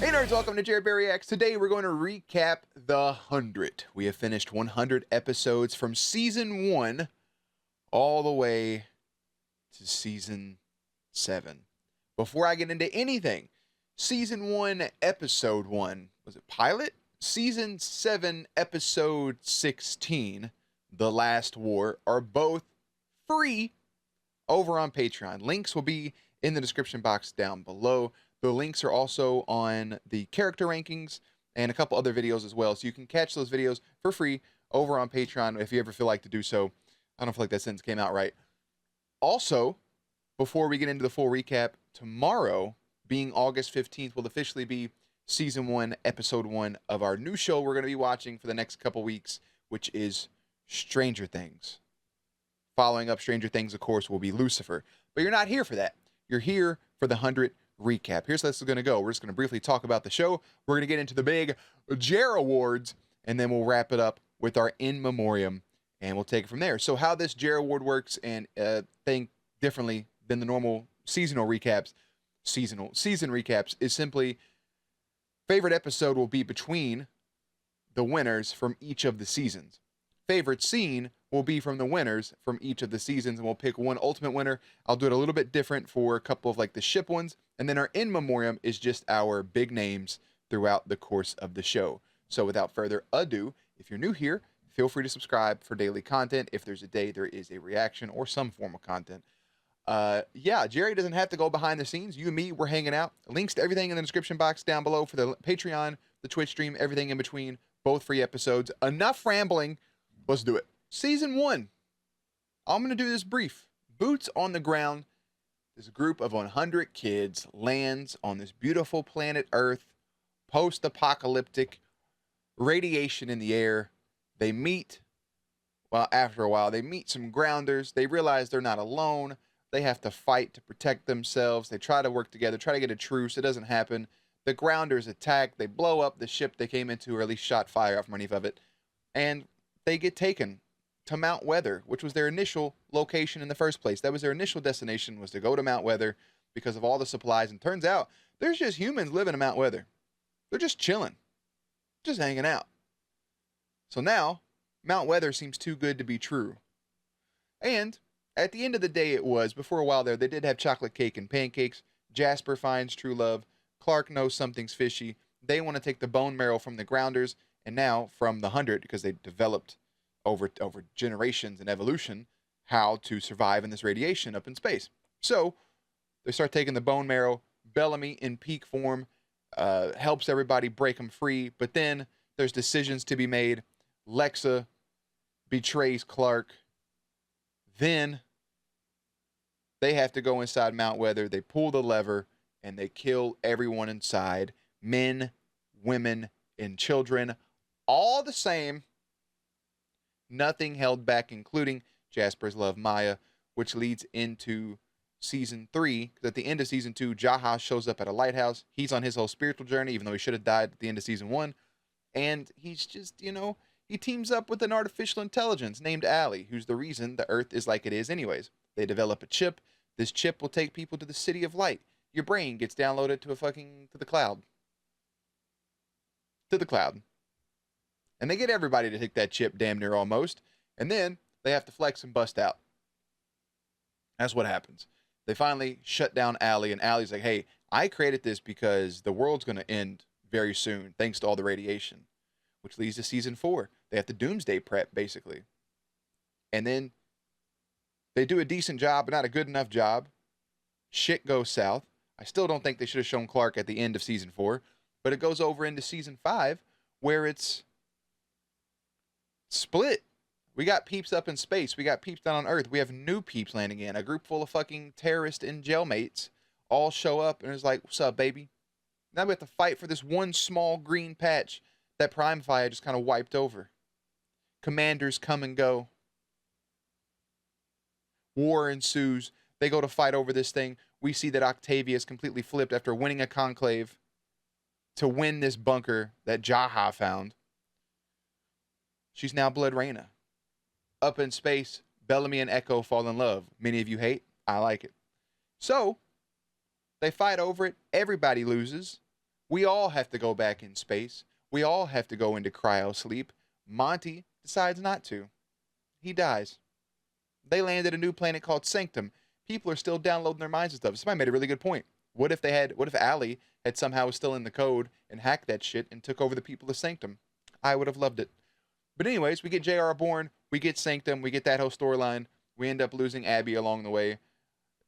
Hey nerds, welcome to Jared Reacts. Today we're going to recap the 100. We have finished 100 episodes from season 1 all the way to season 7. Before I get into anything, season 1, episode 1, was it pilot? Season 7, episode 16, The Last War, are both free over on Patreon. Links will be in the description box down below. The links are also on the character rankings and a couple other videos as well. So you can catch those videos for free over on Patreon if you ever feel like to do so. I don't feel like that sentence came out right. Also, before we get into the full recap, tomorrow, being August 15th, will officially be season 1, episode 1 of our new show we're going to be watching for the next couple weeks, which is Stranger Things. Following up Stranger Things, of course, will be Lucifer. But you're not here for that. You're here for the 100 recap. Here's how this is going to go. We're just going to briefly talk about the show. We're going to get into the big JerAwards, and then we'll wrap it up with our In Memoriam, and we'll take it from there. So how this JerAward works, and think differently than the normal season recaps, is simply favorite episode will be between the winners from each of the seasons. Favorite scene will be from the winners from each of the seasons, and we'll pick one ultimate winner. I'll do it a little bit different for a couple of like the ship ones, and then our In Memoriam is just our big names throughout the course of the show. So without further ado, if you're new here, feel free to subscribe for daily content. If there's a day there is a reaction or some form of content. Yeah, Jerry doesn't have to go behind the scenes. You and me, we're hanging out. Links to everything in the description box down below for the Patreon, the Twitch stream, everything in between, both free episodes. Enough rambling. Let's do it. Season 1. I'm going to do this brief. Boots on the ground. This group of 100 kids lands on this beautiful planet Earth, post-apocalyptic, radiation in the air. They meet, well, after a while, they meet some grounders. They realize they're not alone. They have to fight to protect themselves. They try to work together, try to get a truce. It doesn't happen. The grounders attack. They blow up the ship they came into, or at least shot fire off underneath of it. And they get taken to Mount Weather, which was their initial location in the first place. That was their initial destination, was to go to Mount Weather because of all the supplies. And turns out there's just humans living in Mount Weather. They're just chilling, just hanging out. So now Mount Weather seems too good to be true. And at the end of the day, it was. Before a while there, they did have chocolate cake and pancakes. Jasper finds true love. Clark knows something's fishy. They want to take the bone marrow from the grounders, and now from the 100, because they developed over generations and evolution how to survive in this radiation up in space. So they start taking the bone marrow. Bellamy, in peak form, helps everybody break them free. But then there's decisions to be made. Lexa betrays Clark. Then they have to go inside Mount Weather. They pull the lever, and they kill everyone inside. Men, women, and children. All the same. Nothing held back, including Jasper's love, Maya, which leads into season 3. Because at the end of season 2, Jaha shows up at a lighthouse. He's on his whole spiritual journey, even though he should have died at the end of season 1. And he's just, he teams up with an artificial intelligence named Allie, who's the reason the Earth is like it is anyways. They develop a chip. This chip will take people to the City of Light. Your brain gets downloaded to the cloud. To the cloud. And they get everybody to take that chip damn near almost. And then they have to flex and bust out. That's what happens. They finally shut down Allie, and Allie's like, hey, I created this because the world's going to end very soon, thanks to all the radiation. Which leads to season 4. They have to doomsday prep, basically. And then they do a decent job, but not a good enough job. Shit goes south. I still don't think they should have shown Clark at the end of season 4. But it goes over into season 5, where it's split. We got peeps up in space. We got peeps down on Earth. We have new peeps landing in. A group full of fucking terrorists and jailmates all show up, and it's like, what's up, baby? Now we have to fight for this one small green patch that Prime Fire just kind of wiped over. Commanders come and go. War ensues. They go to fight over this thing. We see that Octavia is completely flipped after winning a conclave to win this bunker that Jaha found. She's now Blood Reina. Up in space, Bellamy and Echo fall in love. Many of you hate. I like it. So, they fight over it. Everybody loses. We all have to go back in space. We all have to go into cryo sleep. Monty decides not to. He dies. They landed a new planet called Sanctum. People are still downloading their minds and stuff. Somebody made a really good point. What if Allie had somehow was still in the code and hacked that shit and took over the people of Sanctum? I would have loved it. But anyways, we get JR born, we get Sanctum, we get that whole storyline. We end up losing Abby along the way.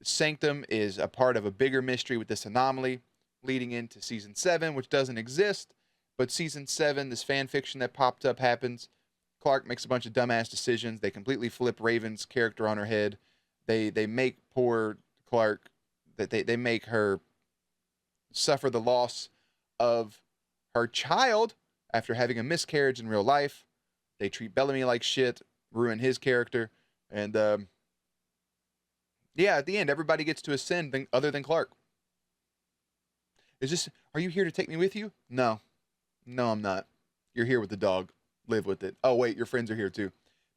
Sanctum is a part of a bigger mystery with this anomaly leading into season 7, which doesn't exist. But season 7, this fan fiction that popped up happens. Clark makes a bunch of dumbass decisions. They completely flip Raven's character on her head. They make poor Clark, they make her suffer the loss of her child after having a miscarriage in real life. They treat Bellamy like shit, ruin his character, and yeah, at the end, everybody gets to ascend other than Clark. Are you here to take me with you? No, I'm not. You're here with the dog. Live with it. Oh, wait, your friends are here too.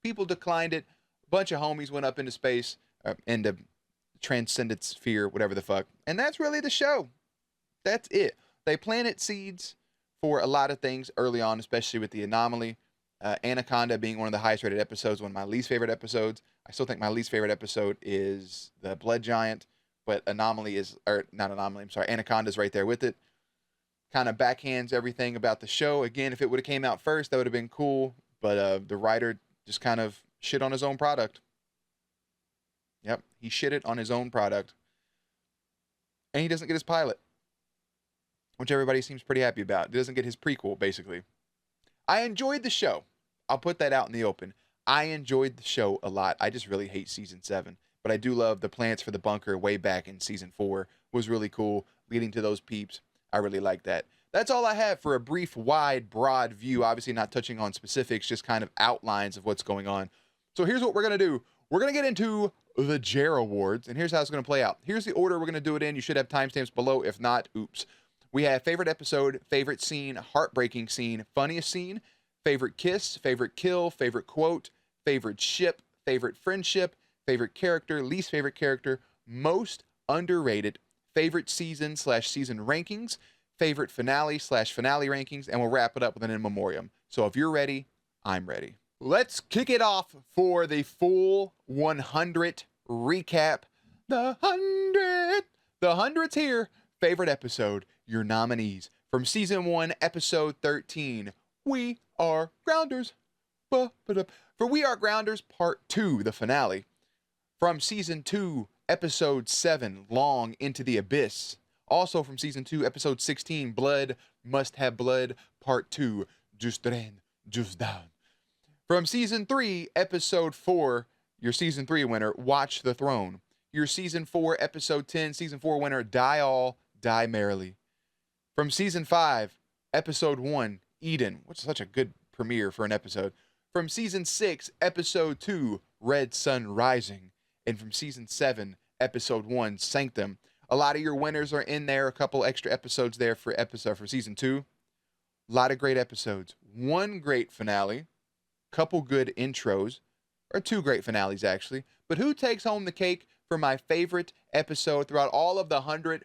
People declined it. A bunch of homies went up into space, into transcendent sphere, whatever the fuck. And that's really the show. That's it. They planted seeds for a lot of things early on, especially with the anomaly. Anaconda being one of the highest rated episodes, one of my least favorite episodes. I still think my least favorite episode is the Blood Giant, but Anaconda's right there with it. Kind of backhands everything about the show. Again, if it would have came out first, that would have been cool. But the writer just kind of shit on his own product. Yep, he shit it on his own product. And he doesn't get his pilot, which everybody seems pretty happy about. He doesn't get his prequel, basically. I enjoyed the show. I'll put that out in the open. I enjoyed the show a lot. I just really hate season 7. But I do love the plans for the bunker way back in season 4. Was really cool, leading to those peeps. I really like that. That's all I have for a brief, wide, broad view. Obviously not touching on specifics, just kind of outlines of what's going on. So here's what we're going to do. We're going to get into the JerAwards, and here's how it's going to play out. Here's the order we're going to do it in. You should have timestamps below. If not, oops. We have favorite episode, favorite scene, heartbreaking scene, funniest scene, favorite kiss, favorite kill, favorite quote, favorite ship, favorite friendship, favorite character, least favorite character, most underrated, favorite season/season rankings, favorite finale/finale rankings, and we'll wrap it up with an in memoriam. So if you're ready, I'm ready. Let's kick it off for the full 100 recap. The 100. The 100's here. Favorite episode, your nominees. From season 1, episode 13, We Are Grounders. For We Are Grounders, part 2, the finale. From season 2, episode 7, Long into the Abyss. Also from season 2, episode 16, Blood Must Have Blood, part 2, Just Rain, Just Down. From season 3, episode 4, your season 3 winner, Watch the Throne. Your season 4, episode 10, season 4 winner, Die All, Die Merrily. From season 5, episode 1, Eden, which is such a good premiere for an episode. From season 6, episode 2, Red Sun Rising. And from season 7, episode 1, Sanctum. A lot of your winners are in there. A couple extra episodes there for season 2. A lot of great episodes. One great finale. Couple good intros. Or 2 great finales, actually. But who takes home the cake for my favorite episode throughout all of the 100?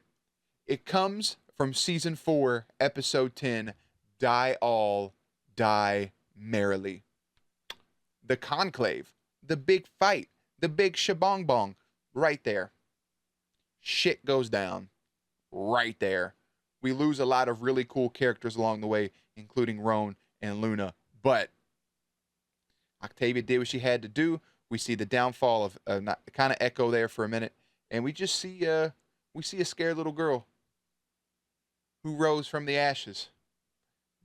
It comes from season 4, episode 10, Die All, Die Merrily. The conclave. The big fight. The big shabong bong. Right there. Shit goes down. Right there. We lose a lot of really cool characters along the way, including Roan and Luna. But Octavia did what she had to do. We see the downfall of kind of Echo there for a minute, and we just see a scared little girl who rose from the ashes,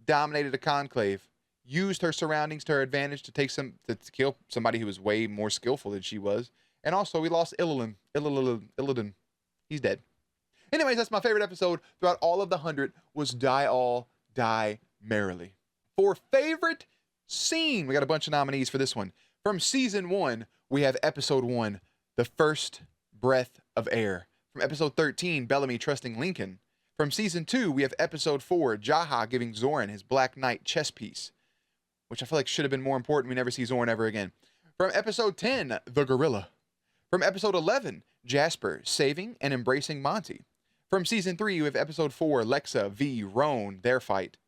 dominated a conclave, used her surroundings to her advantage to kill somebody who was way more skillful than she was, and also we lost Illidan. He's dead. Anyways, that's my favorite episode throughout all of the 100 was Die All, Die Merrily. For favorite scene, we got a bunch of nominees for this one. From season 1, we have episode 1, The First Breath of Air. From episode 13, Bellamy trusting Lincoln. From season 2, we have episode 4, Jaha giving Zoran his Black Knight chess piece, which I feel like should have been more important. We never see Zoran ever again. From episode 10, The Gorilla. From episode 11, Jasper saving and embracing Monty. From season 3, we have episode 4, Lexa v. Roan, their fight.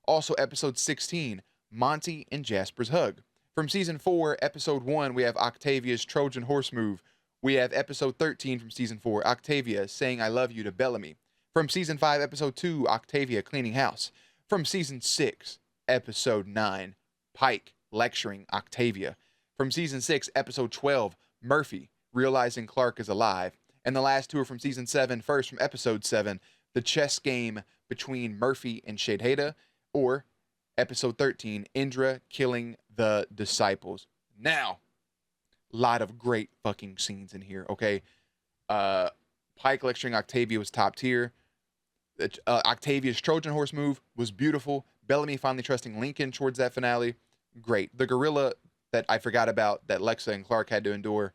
Also, episode 16, Monty and Jasper's hug. From season 4, episode 1, we have Octavia's Trojan horse move. We have episode 13 from season 4, Octavia saying I love you to Bellamy. From season 5, episode 2, Octavia cleaning house. From season 6, episode 9, Pike lecturing Octavia. From season 6, episode 12, Murphy realizing Clark is alive. And the last two are from season 7, first from episode 7, the chess game between Murphy and Shadehada, or episode 13, Indra killing the disciples. Now, a lot of great fucking scenes in here, okay? Pike lecturing Octavia was top tier. Octavia's Trojan horse move was beautiful. Bellamy finally trusting Lincoln towards that finale. Great. The gorilla that I forgot about that Lexa and Clark had to endure,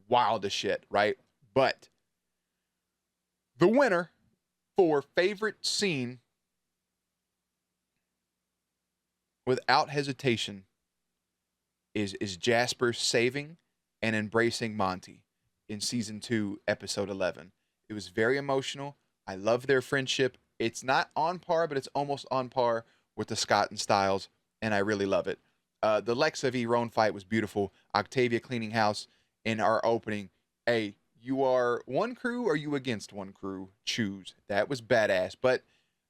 wild as shit, right? But the winner for favorite scene, without hesitation, is Jasper saving and embracing Monty in season 2, episode 11. It was very emotional. I love their friendship. It's not on par, but it's almost on par with the Scott and Styles, and I really love it. The Lexa v. Roan fight was beautiful. Octavia cleaning house in our opening. Hey, you are one crew or you against one crew? Choose. That was badass. But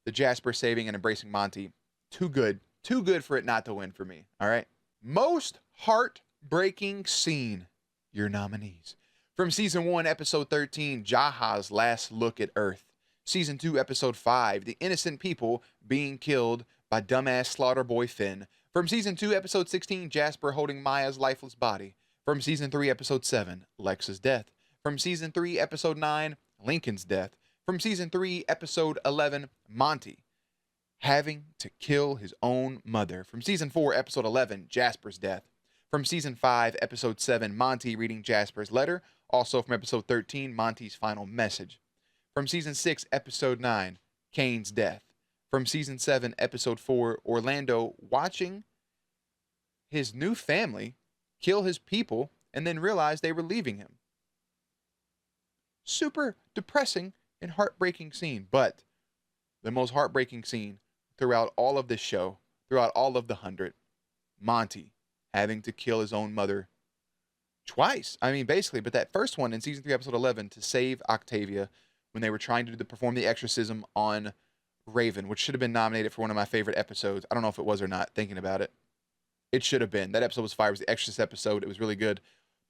the Jasper saving and embracing Monty, too good. Too good for it not to win for me. All right. Most heartbreaking scene. Your nominees. From season 1, episode 13, Jaha's last look at Earth. Season 2, episode 5, the innocent people being killed by dumbass slaughter boy Finn. From season 2, episode 16, Jasper holding Maya's lifeless body. From season 3, episode 7, Lexa's death. From season 3, episode 9, Lincoln's death. From season 3, episode 11, Monty having to kill his own mother. From season 4, episode 11, Jasper's death. From season 5, episode 7, Monty reading Jasper's letter. Also from episode 13, Monty's final message. From season 6, episode 9, Kane's death. From season 7, episode 4, Orlando watching his new family kill his people and then realize they were leaving him. Super depressing and heartbreaking scene, but the most heartbreaking scene throughout all of this show, throughout all of the 100, Monty having to kill his own mother twice. I mean, basically, but that first one in season 3, episode 11, to save Octavia when they were trying to perform the exorcism on Raven, which should have been nominated for one of my favorite episodes. I don't know if it was or not, thinking about it. It should have been. That episode was fire. It was the Exorcist episode. It was really good.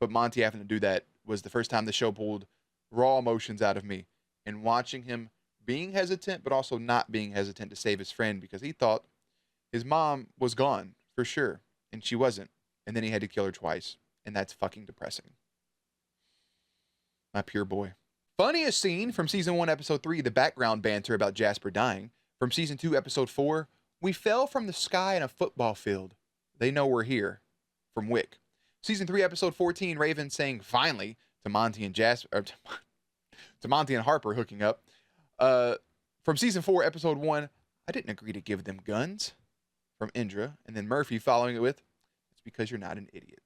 But Monty having to do that was the first time the show pulled raw emotions out of me. And watching him being hesitant, but also not being hesitant to save his friend because he thought his mom was gone for sure. And she wasn't. And then he had to kill her twice. And that's fucking depressing. My pure boy. Funniest scene from season 1, episode 3, the background banter about Jasper dying. From season 2, episode 4, we fell from the sky in a football field. They know we're here. From Wick. Season 3, episode 14, Raven saying finally to Monty and Jasper, to Monty and Harper hooking up. From season 4, episode 1, I didn't agree to give them guns. From Indra. And then Murphy following it with, it's because you're not an idiot.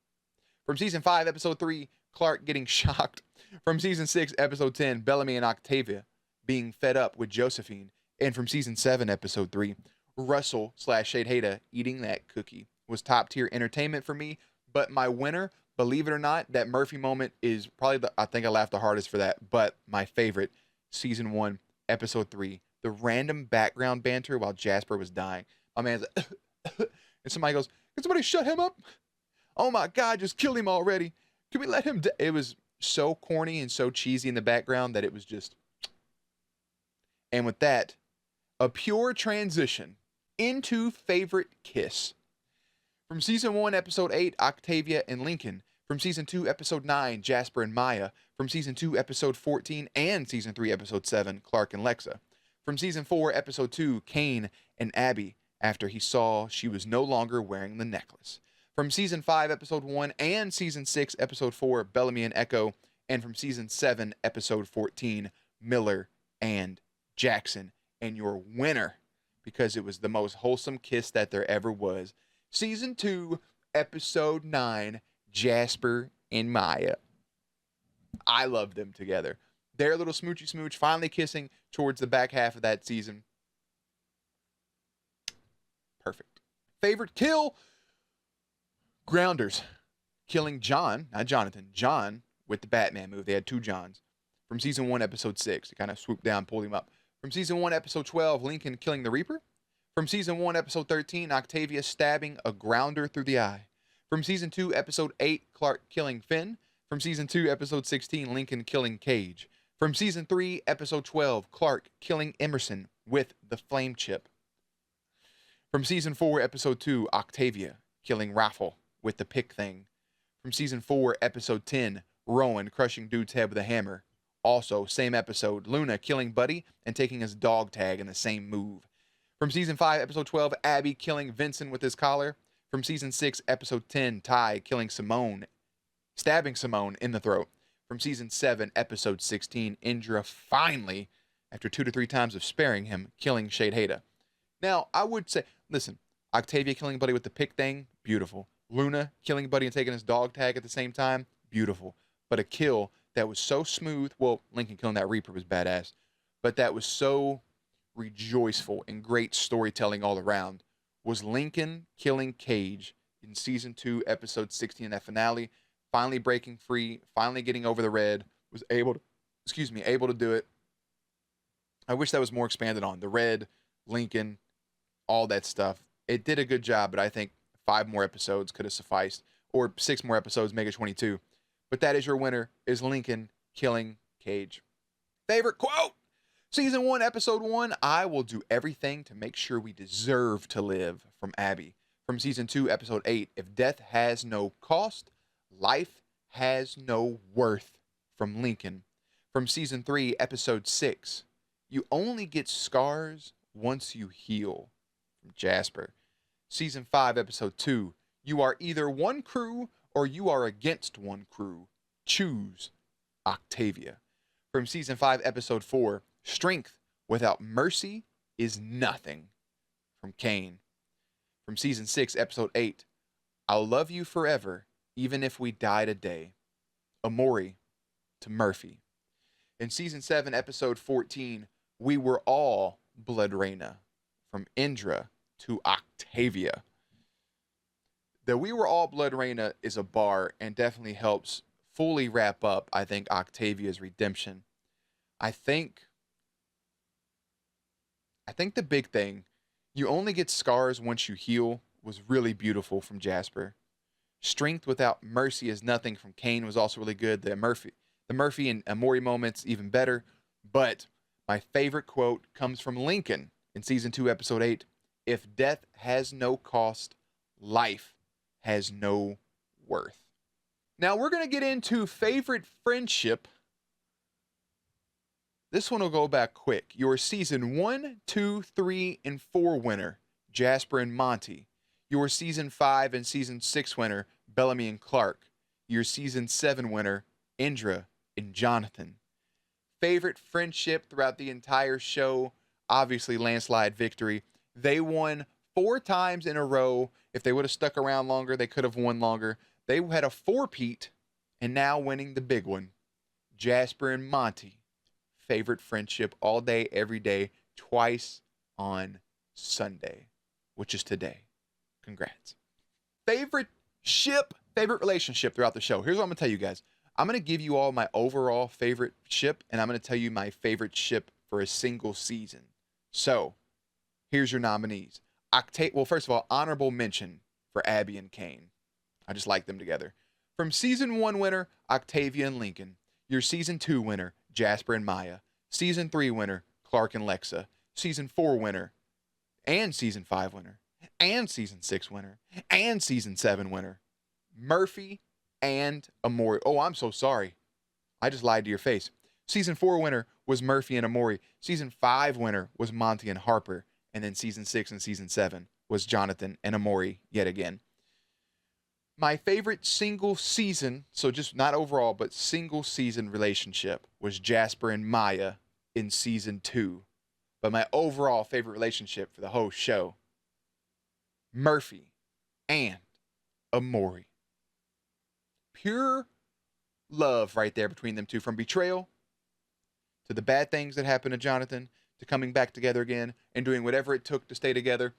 From season 5, episode 3, Clark getting shocked. From season 6, episode 10, Bellamy and Octavia being fed up with Josephine. And from season 7, episode 3, Russell / Shadehada eating that cookie. Was top tier entertainment for me. But my winner, believe it or not, that Murphy moment is probably I think I laughed the hardest for that. But my favorite, season 1, episode 3, the random background banter while Jasper was dying. My man's like, and somebody goes, can somebody shut him up? Oh my God, just kill him already. Can we let him die? It was so corny and so cheesy in the background that it was just. And with that, a pure transition into favorite kiss. From season 1, episode 8, Octavia and Lincoln. From season 2, episode 9, Jasper and Maya. From season 2, episode 14, and season 3, episode 7, Clark and Lexa. From season 4, episode 2, Kane and Abby, after he saw she was no longer wearing the necklace. From season 5, episode 1, and season 6, episode 4, Bellamy and Echo. And from season 7, episode 14, Miller and Jackson. And your winner, because it was the most wholesome kiss that there ever was, season 2, episode 9, Jasper and Maya. I love them together. Their little smoochy smooch, finally kissing towards the back half of that season. Perfect. Favorite kill? Grounders. Killing John, not Jonathan, John with the Batman move. They had 2 Johns. From season 1, episode 6. It kind of swooped down, pulled him up. From season 1, episode 12, Lincoln killing the Reaper. From season 1, episode 13, Octavia stabbing a grounder through the eye. From season 2, episode 8, Clark killing Finn. From season 2, episode 16, Lincoln killing Cage. From season 3, episode 12, Clark killing Emerson with the flame chip. From season 4, episode 2, Octavia killing Raffle with the pick thing. From season 4, episode 10, Rowan crushing dude's head with a hammer. Also, same episode, Luna killing Buddy and taking his dog tag in the same move. From season 5, episode 12, Abby killing Vincent with his collar. From season 6, episode 10, Ty killing Simone, stabbing Simone in the throat. From season 7, episode 16, Indra finally, after 2 to 3 times of sparing him, killing Shade Hada. Now, I would say, listen, Octavia killing Buddy with the pick thing, beautiful. Luna killing Buddy and taking his dog tag at the same time, beautiful. But a kill that was so smooth, well, Lincoln killing that Reaper was badass, but that was so rejoiceful and great storytelling all around, was Lincoln killing Cage in season 2, episode 16, that finale, finally breaking free, finally getting over the red, was able to do it. I wish that was more expanded on. The red, Lincoln, all that stuff. It did a good job, but I think 5 more episodes could have sufficed, or 6 more episodes, make it 22. But that is your winner, is Lincoln killing Cage. Favorite quote? Season 1, episode 1, I will do everything to make sure we deserve to live, from Abby. From season 2, episode 8, if death has no cost, life has no worth, from Lincoln. From season 3, episode 6, you only get scars once you heal, from Jasper. Season 5, episode 2, you are either one crew or you are against one crew. Choose Octavia. From season 5, episode 4, strength without mercy is nothing, from Kane. From season 6, episode 8, I'll love you forever, even if we die today. Amori to Murphy. In season 7, episode 14, we were all Blood Reina, from Indra to Octavia. The We Were All Blood Reina is a bar and definitely helps fully wrap up, I think, Octavia's redemption. I think the big thing, you only get scars once you heal, was really beautiful, from Jasper. Strength without mercy is nothing, from Kane, was also really good. The Murphy and Amori moments, even better. But my favorite quote comes from Lincoln in season 2, episode 8. If death has no cost, life has no worth. Now we're going to get into favorite friendship. This one will go back quick. Your season 1, 2, 3, and 4 winner, Jasper and Monty. Your season 5 and season 6 winner, Bellamy and Clark. Your season 7 winner, Indra and Jonathan. Favorite friendship throughout the entire show, obviously landslide victory. They won 4 times in a row. If they would have stuck around longer, they could have won longer. They had a 4-peat, and now winning the big one. Jasper and Monty. Favorite friendship all day, every day, twice on Sunday, which is today. Congrats. Favorite ship, favorite relationship throughout the show. Here's what I'm going to tell you guys. I'm going to give you all my overall favorite ship, and I'm going to tell you my favorite ship for a single season. So, here's your nominees. Well, first of all, honorable mention for Abby and Kane. I just like them together. From season 1 winner, Octavia and Lincoln. Your season 2 winner, Jasper and Maya. Season 3 winner, Clark and Lexa. Season 4 winner, and season 5 winner, and season 6 winner, and season 7 winner, Murphy and Amori. Oh, I'm so sorry. I just lied to your face. Season 4 winner was Murphy and Amori. Season 5 winner was Monty and Harper. And then season 6 and season 7 was Jonathan and Amori yet again. My favorite single season, so just not overall, but single season relationship, was Jasper and Maya in season 2. But my overall favorite relationship for the whole show, Murphy and Amori. Pure love right there between them two, from betrayal to the bad things that happened to Jonathan, to coming back together again and doing whatever it took to stay together.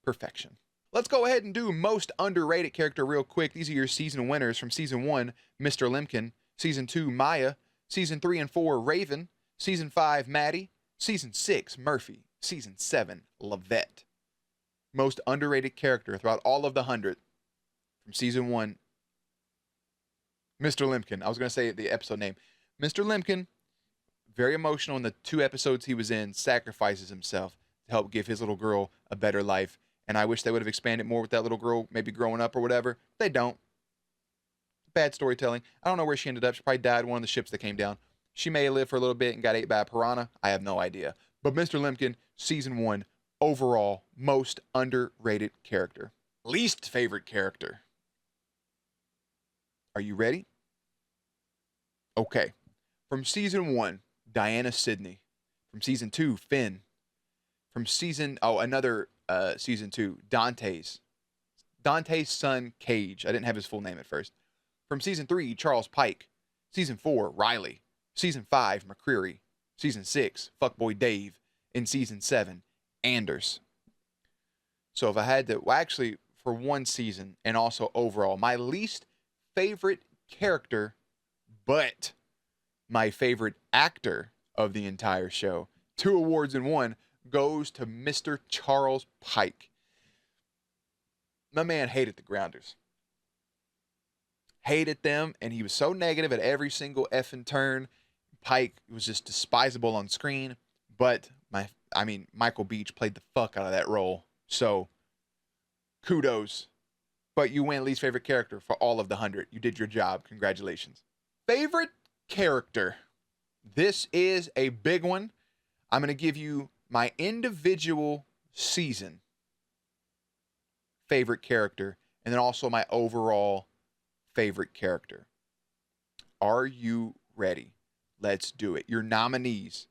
Perfection. Let's go ahead and do most underrated character real quick. These are your season winners from season 1, Mr. Limkin. Season 2, Maya. Season 3 and 4, Raven. Season 5, Maddie. Season 6, Murphy. Season 7, Lavette. Most underrated character throughout all of the 100 from season 1, Mr. Limkin. I was going to say the episode name. Mr. Limkin, very emotional in the 2 episodes he was in, sacrifices himself to help give his little girl a better life. And I wish they would have expanded more with that little girl, maybe growing up or whatever. They don't. Bad storytelling. I don't know where she ended up. She probably died on one of the ships that came down. She may have lived for a little bit and got ate by a piranha. I have no idea. But Mr. Limkin, season 1, overall, most underrated character. Least favorite character. Are you ready? Okay. From season 1, Diana Sydney. From season 2, Finn. From season 2, Dante's son, Cage. I didn't have his full name at first. From season 3, Charles Pike. Season 4, Riley. Season 5, McCreary. Season 6, Fuckboy Dave. In season 7, Anders. So if I had to, well, actually, for one season and also overall, my least favorite character, but my favorite actor of the entire show, 2 awards in 1, goes to Mr. Charles Pike. My man hated the Grounders. Hated them, and he was so negative at every single effing turn. Pike was just despisable on screen, but Michael Beach played the fuck out of that role. So, kudos. But you win least favorite character for all of the 100. You did your job. Congratulations. Favorite character. This is a big one. I'm going to give you my individual season favorite character, and then also my overall favorite character. Are you ready? Let's do it. Your nominees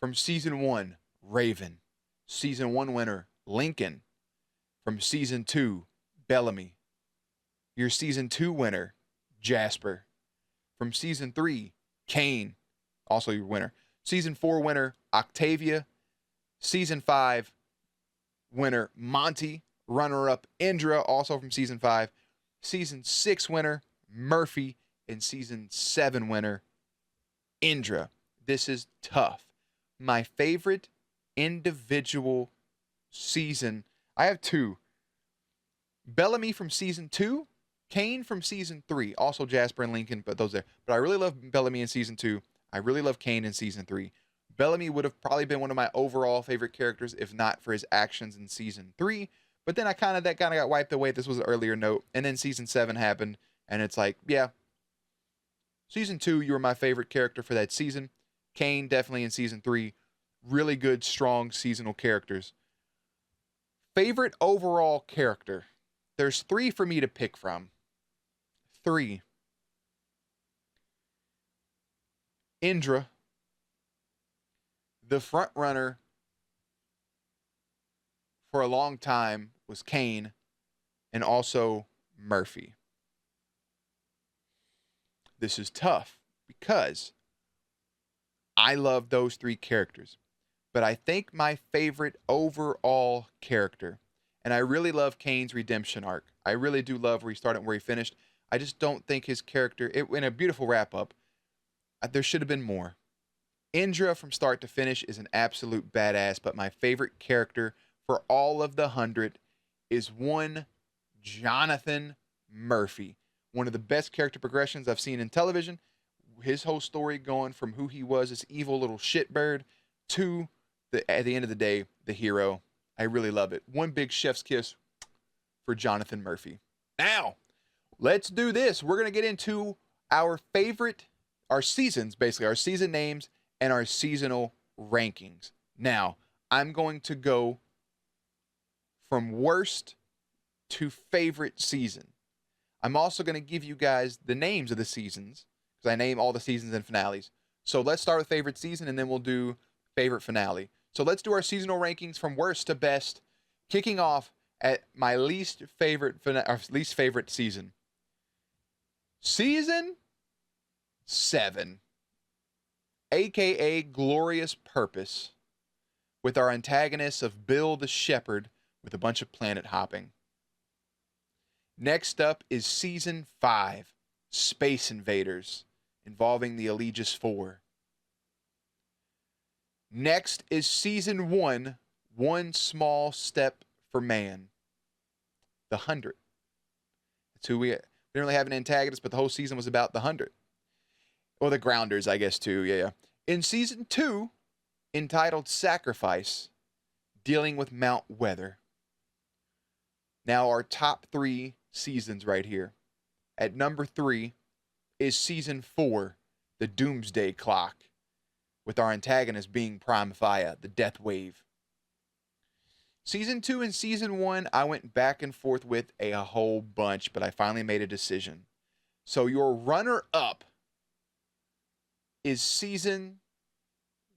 from season 1, Raven. Season 1 winner, Lincoln. From season 2, Bellamy. Your season 2 winner, Jasper. From season 3, Kane. Also your winner. Season 4 winner, Octavia. Season 5 winner, Monty. Runner-up, Indra, also from season 5. Season 6 winner, Murphy. And season 7 winner, Indra. This is tough. My favorite individual season, I have 2. Bellamy from season 2, Kane from season 3. Also Jasper and Lincoln, but those there. But I really love Bellamy in season 2. I really love Kane in season 3. Bellamy would have probably been one of my overall favorite characters if not for his actions in season 3. But then that kind of got wiped away. This was an earlier note. And then season 7 happened. And it's like, yeah. Season 2, you were my favorite character for that season. Kane, definitely in season 3. Really good, strong seasonal characters. Favorite overall character. There's 3 for me to pick from. 3. Indra. The front runner for a long time was Kane, and also Murphy. This is tough because I love those 3 characters, but I think my favorite overall character, and I really love Kane's redemption arc. I really do love where he started and where he finished. I just don't think his character, in a beautiful wrap-up, there should have been more. Indra from start to finish is an absolute badass, but my favorite character for all of the 100 is one Jonathan Murphy. One of the best character progressions I've seen in television. His whole story going from who he was, this evil little shitbird, to, at the end of the day, the hero. I really love it. One big chef's kiss for Jonathan Murphy. Now, let's do this. We're going to get into our seasons, basically, our season names and our seasonal rankings. Now, I'm going to go from worst to favorite season. I'm also going to give you guys the names of the seasons, because I name all the seasons and finales. So let's start with favorite season, and then we'll do favorite finale. So let's do our seasonal rankings from worst to best, kicking off at my least favorite season. Season 7. aka Glorious Purpose, with our antagonists of Bill the Shepherd with a bunch of planet hopping. Next up is Season 5, Space Invaders, involving the Aegis 4. Next is Season 1, One Small Step for Man, the 100. That's who we didn't really have an antagonist, but the whole season was about the 100. Or the Grounders, I guess, too. Yeah. In Season 2, entitled Sacrifice, dealing with Mount Weather. Now, our top 3 seasons right here. At number 3 is Season 4, The Doomsday Clock, with our antagonist being Prime Fire, the Death Wave. Season 2 and Season 1, I went back and forth with a whole bunch, but I finally made a decision. So your runner-up is Season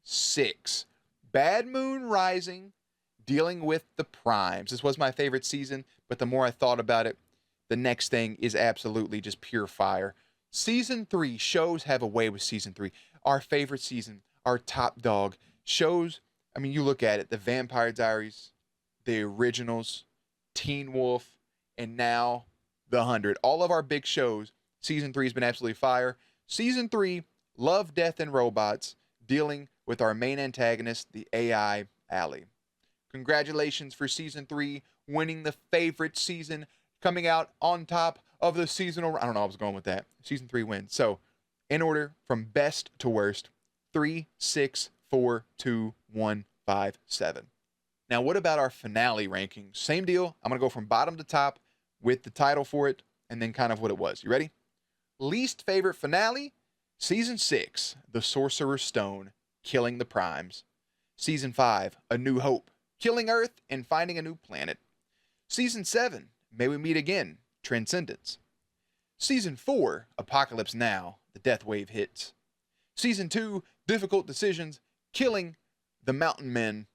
6, Bad Moon Rising, dealing with the Primes. This was my favorite season, but the more I thought about it, the next thing is absolutely just pure fire. Season 3, shows have a way with Season 3. Our favorite season, our top dog. Shows, I mean, you look at it, the Vampire Diaries, the originals, Teen Wolf, and now the 100. All of our big shows, Season 3 has been absolutely fire. Season 3, Love, Death, and Robots, dealing with our main antagonist, the AI Allie. Congratulations for Season 3, winning the favorite season, coming out on top of the seasonal. I don't know, I was going with that. Season 3 wins. So, in order from best to worst, 3, 6, 4, 2, 1, 5, 7. Now, what about our finale rankings? Same deal. I'm going to go from bottom to top with the title for it and then kind of what it was. You ready? Least favorite finale, Season 6, The Sorcerer's Stone, killing the Primes. Season 5, A New Hope, killing Earth and finding a new planet. Season 7, May We Meet Again, Transcendence. Season 4, Apocalypse Now, the Death Wave hits. Season 2, Difficult Decisions, killing the Mountain Men,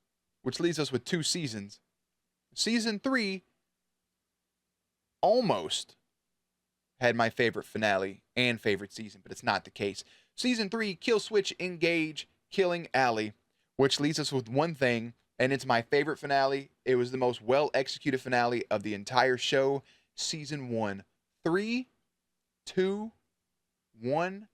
which leaves us with 2 seasons. Season 3 almost had my favorite finale and favorite season, but it's not the case. Season 3, Kill Switch Engage, killing Allie, which leaves us with one thing, and it's my favorite finale. It was the most well-executed finale of the entire show. Season 1. 3, 2, 1,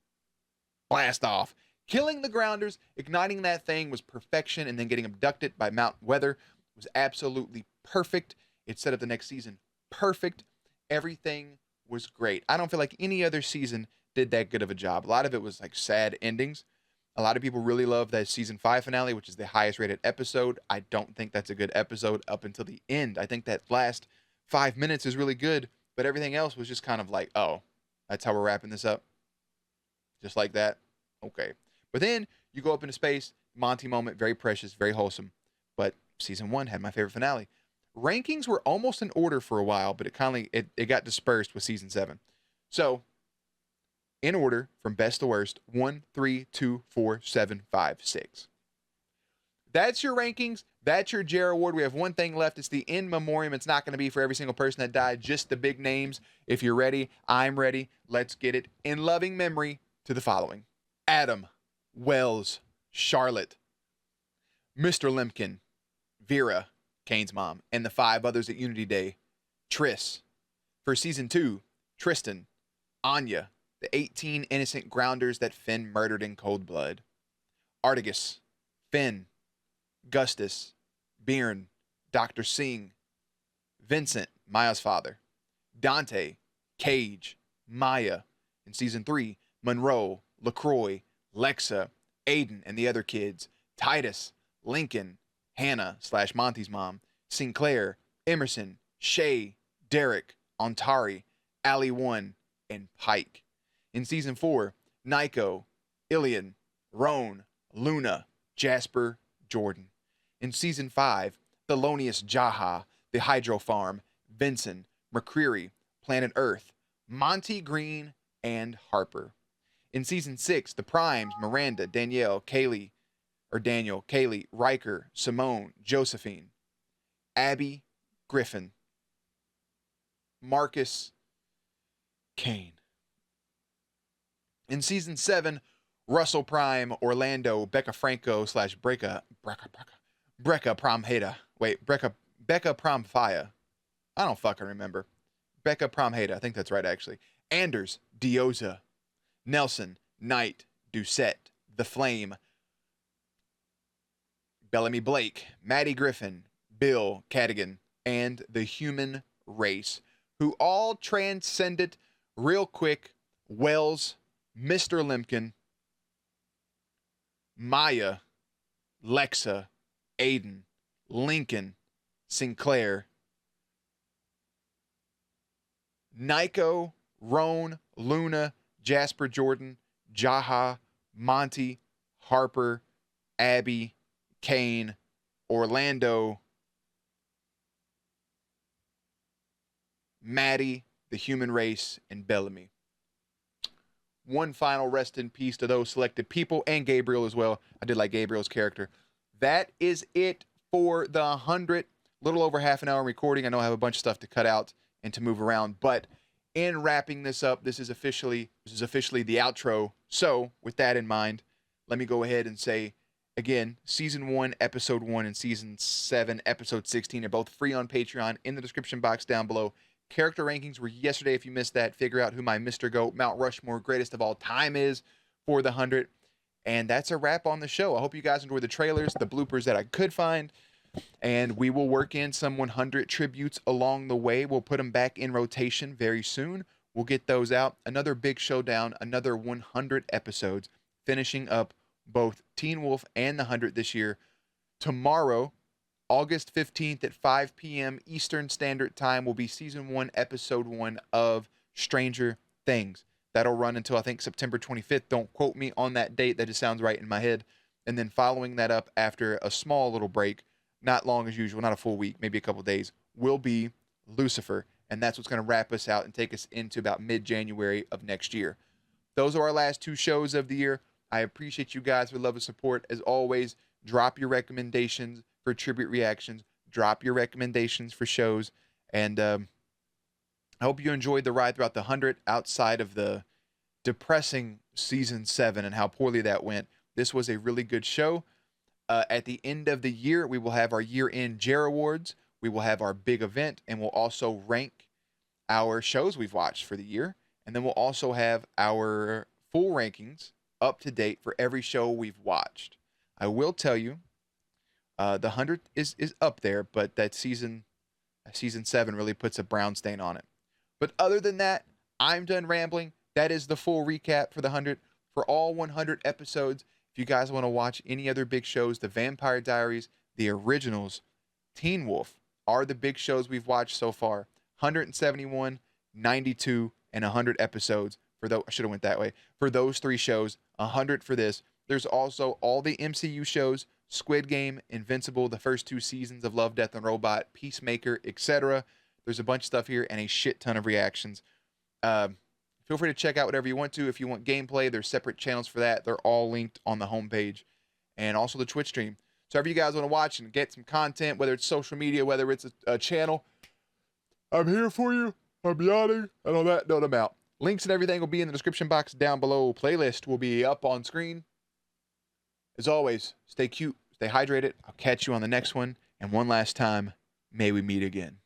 blast off. Killing the Grounders, igniting that thing was perfection, and then getting abducted by Mount Weather was absolutely perfect. It set up the next season perfect. Everything was great. I don't feel like any other season did that good of a job. A lot of it was like sad endings. A lot of people really love that Season 5 finale, which is the highest rated episode. I don't think that's a good episode up until the end. I think that last 5 minutes is really good, but everything else was just kind of like, oh, that's how we're wrapping this up? Just like that? Okay. But then you go up into space, Monty moment, very precious, very wholesome. But Season 1 had my favorite finale. Rankings were almost in order for a while, but it got dispersed with Season 7. So, in order from best to worst, 1, 3, 2, 4, 7, 5, 6. That's your rankings. That's your JerAward. We have one thing left. It's the in memoriam. It's not going to be for every single person that died, just the big names. If you're ready, I'm ready. Let's get it. In loving memory to the following: Adam, Wells, Charlotte, Mr. Lemkin, Vera, Kane's mom, and the 5 others at Unity Day. Triss. For Season 2, Tristan, Anya, the 18 innocent grounders that Finn murdered in cold blood. Artigus, Finn, Gustus, Byrne, Dr. Singh, Vincent, Maya's father, Dante, Cage, Maya. In Season 3, Monroe, LaCroix, Lexa, Aiden and the other kids, Titus, Lincoln, Hannah / Monty's mom, Sinclair, Emerson, Shay, Derek, Ontari, Allie 1, and Pike. In Season 4, Nico, Ilian, Roan, Luna, Jasper, Jordan. In Season 5, Thelonious Jaha, The Hydro Farm, Vincent, McCreary, Planet Earth, Monty Green, and Harper. In Season 6, The Primes, Miranda, Danielle, Kaylee, Riker, Simone, Josephine, Abby, Griffin, Marcus, Kane. In Season 7, Russell Prime, Orlando, Becca Franco slash Brecca Promheda. Wait, Becca Promfaya. I don't fucking remember. Becca Promheda. I think that's right, actually. Anders, Dioza, Nelson, Knight, Doucette, The Flame, Bellamy Blake, Maddie Griffin, Bill Cadigan, and the human race, who all transcended real quick. Wells, Mr. Limpkin, Maya, Lexa, Aiden, Lincoln, Sinclair, Nico, Roan, Luna, Jasper Jordan, Jaha, Monty, Harper, Abby, Kane, Orlando, Maddie, the human race, and Bellamy. One final rest in peace to those selected people, and Gabriel as well. I did like Gabriel's character. That is it for the 100. Little over half an hour recording. I know I have a bunch of stuff to cut out and to move around, but in wrapping this up, this is officially the outro. So with that in mind, let me go ahead and say again, season 1, episode 1, and season 7, episode 16 are both free on Patreon in the description box down below. Character rankings were yesterday. If you missed that, figure out who my Mr. GOAT Mount Rushmore greatest of all time is for the 100. And that's a wrap on the show. I hope you guys enjoyed the trailers, the bloopers that I could find. And we will work in some 100 tributes along the way. We'll put them back in rotation very soon. We'll get those out. Another big showdown, another 100 episodes, finishing up both Teen Wolf and the 100 this year. Tomorrow, August 15th at 5 p.m. Eastern Standard Time will be Season 1, Episode 1 of Stranger Things. That'll run until, I think, September 25th. Don't quote me on that date. That just sounds right in my head. And then following that up after a small little break, not long as usual, not a full week, maybe a couple days, will be Lucifer. And that's what's going to wrap us out and take us into about mid-January of next year. Those are our last 2 shows of the year. I appreciate you guys for love and support. As always, drop your recommendations for tribute reactions. Drop your recommendations for shows. And I hope you enjoyed the ride throughout the 100 outside of the depressing season 7 and how poorly that went. This was a really good show. At the end of the year, we will have our year-end JerAwards. We will have our big event, and we'll also rank our shows we've watched for the year. And then we'll also have our full rankings up to date for every show we've watched. I will tell you, the 100 is up there, but that season 7 really puts a brown stain on it. But other than that, I'm done rambling. That is the full recap for the 100. For all 100 episodes, if you guys want to watch any other big shows, The Vampire Diaries, The Originals, Teen Wolf are the big shows we've watched so far. 171, 92, and 100 episodes. I should have went that way. For those 3 shows, 100 for this. There's also all the MCU shows, Squid Game, Invincible, the first 2 seasons of Love, Death, and Robot, Peacemaker, etc. There's a bunch of stuff here and a shit ton of reactions. Feel free to check out whatever you want to. If you want gameplay, there's separate channels for that. They're all linked on the homepage. And also the Twitch stream. So if you guys want to watch and get some content, whether it's social media, whether it's a channel, I'm here for you. I'm yawning. And on that note, I'm out. Links and everything will be in the description box down below. Playlist will be up on screen. As always, stay cute, stay hydrated. I'll catch you on the next one. And one last time, may we meet again.